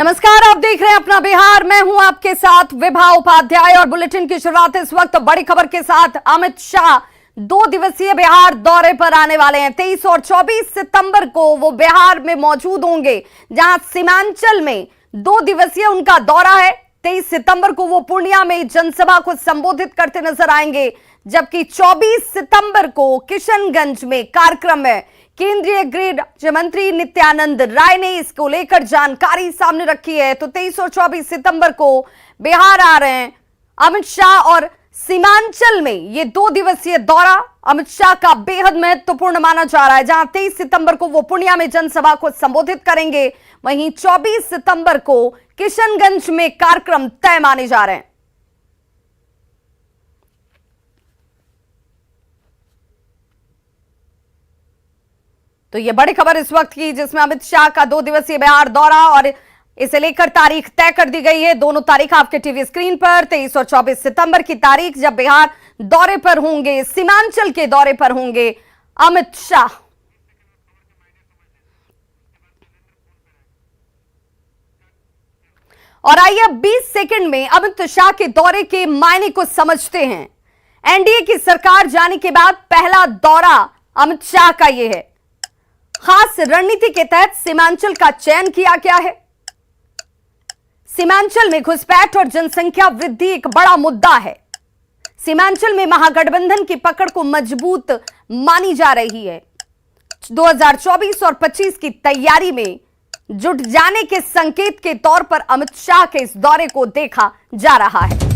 नमस्कार, आप देख रहे हैं अपना बिहार। मैं हूं आपके साथ विभा उपाध्याय और बुलेटिन की शुरुआत इस वक्त बड़ी खबर के साथ। अमित शाह 2 दिवसीय बिहार दौरे पर आने वाले हैं। 23 और 24 सितंबर को वो बिहार में मौजूद होंगे, जहां सीमांचल में 2 दिवसीय उनका दौरा है। 23 सितंबर को वो पूर्णिया में जनसभा को संबोधित करते नजर आएंगे, जबकि 24 सितंबर को किशनगंज में कार्यक्रम है। केंद्रीय गृह राज्य मंत्री नित्यानंद राय ने इसको लेकर जानकारी सामने रखी है। तो 23 और 24 सितंबर को बिहार आ रहे हैं अमित शाह और सीमांचल में ये 2 दिवसीय दौरा अमित शाह का बेहद महत्वपूर्ण माना जा रहा है। जहां 23 सितंबर को वो पूर्णिया में जनसभा को संबोधित करेंगे, वहीं 24 सितंबर को किशनगंज में कार्यक्रम तय माने जा रहे हैं। तो ये बड़ी खबर इस वक्त की, जिसमें अमित शाह का 2 दिवसीय बिहार दौरा और इसे लेकर तारीख तय कर दी गई है। दोनों तारीख आपके टीवी स्क्रीन पर। 23 और 24 सितंबर की तारीख जब बिहार दौरे पर होंगे, सीमांचल के दौरे पर होंगे अमित शाह। और आइए 20 सेकंड में अमित शाह के दौरे के मायने को समझते हैं। एनडीए की सरकार जाने के बाद पहला दौरा अमित शाह का यह है। खास रणनीति के तहत सीमांचल का चयन किया गया है। सीमांचल में घुसपैठ और जनसंख्या वृद्धि एक बड़ा मुद्दा है। सीमांचल में महागठबंधन की पकड़ को मजबूत मानी जा रही है। 2024 और 25 की तैयारी में जुट जाने के संकेत के तौर पर अमित शाह के इस दौरे को देखा जा रहा है।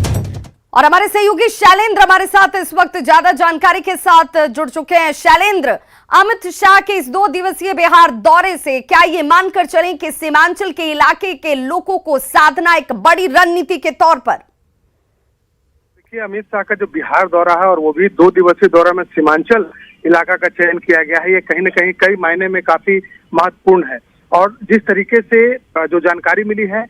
और हमारे सहयोगी शैलेंद्र हमारे साथ इस वक्त ज्यादा जानकारी के साथ जुड़ चुके हैं। शैलेंद्र, अमित शाह के इस 2 दिवसीय बिहार दौरे से क्या ये मानकर चलें कि सीमांचल के इलाके के लोगों को साधना एक बड़ी रणनीति के तौर पर? देखिए, अमित शाह का जो बिहार दौरा है और वो भी 2 दिवसीय दौरा में सीमांचल इलाका का चयन किया गया है, ये कहीं न कहीं कई मायने में काफी महत्वपूर्ण है। और जिस तरीके से जो जानकारी मिली है,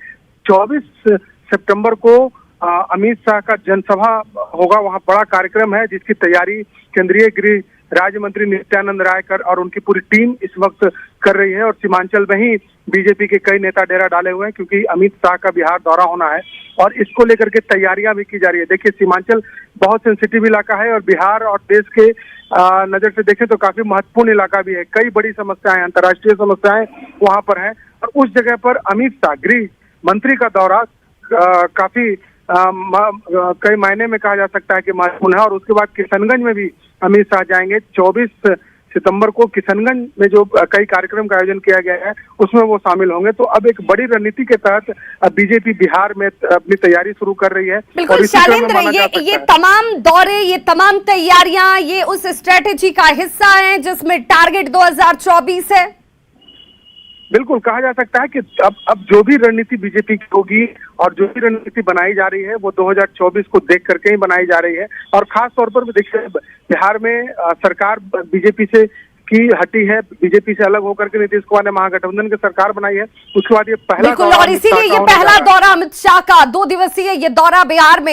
24 सितंबर को अमित शाह का जनसभा होगा, वहां बड़ा कार्यक्रम है जिसकी तैयारी केंद्रीय गृह राज्य मंत्री नित्यानंद राय और उनकी पूरी टीम इस वक्त कर रही है। और सीमांचल में ही बीजेपी के कई नेता डेरा डाले हुए हैं, क्योंकि अमित शाह का बिहार दौरा होना है और इसको लेकर के तैयारियां भी की जा रही है। देखिए, सीमांचल बहुत सेंसिटिव इलाका है और बिहार और देश के नजर से देखें तो काफी महत्वपूर्ण इलाका भी है। कई बड़ी समस्याएं, अंतर्राष्ट्रीय समस्याएं वहां पर हैं और उस जगह पर अमित शाह गृह मंत्री का दौरा काफी कई मायने में कहा जा सकता है कि महत्वपूर्ण है। और उसके बाद किशनगंज में भी अमित शाह जाएंगे। 24 सितंबर को किशनगंज में जो कई कार्यक्रम का आयोजन किया गया है, उसमें वो शामिल होंगे। तो अब एक बड़ी रणनीति के तहत बीजेपी बिहार में अपनी तैयारी शुरू कर रही है। बिल्कुल शैलेंद्र, ये तमाम दौरे, ये तमाम तैयारियां, ये उस स्ट्रेटेजी का हिस्सा है जिसमें टारगेट 2024 है। बिल्कुल कहा जा सकता है कि अब जो भी रणनीति बीजेपी की होगी और जो भी रणनीति बनाई जा रही है, वो 2024 को देख करके ही बनाई जा रही है। और खास तौर पर देखिए, बिहार में सरकार बीजेपी से की हटी है, बीजेपी से अलग होकर के नीतीश कुमार ने महागठबंधन की सरकार बनाई है। उसके बाद ये पहला और इसीलिए ये पहला दौरा अमित शाह का 2 दिवसीय ये दौरा बिहार में